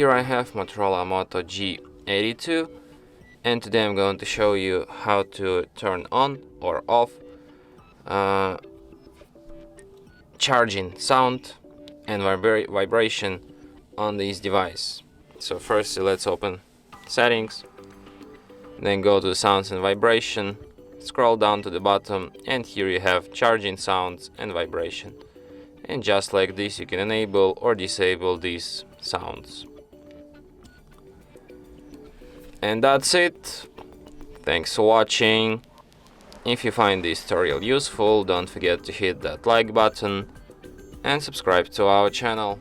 here I have Motorola Moto G82, and today I'm going to show you how to turn on or off charging sound and vibration on this device. So first let's open settings, then go to sounds and vibration, scroll down to the bottom, and here you have charging sounds and vibration. And just like this you can enable or disable these sounds. And that's it. Thanks for watching. If you find this tutorial useful, don't forget to hit that like button and subscribe to our channel.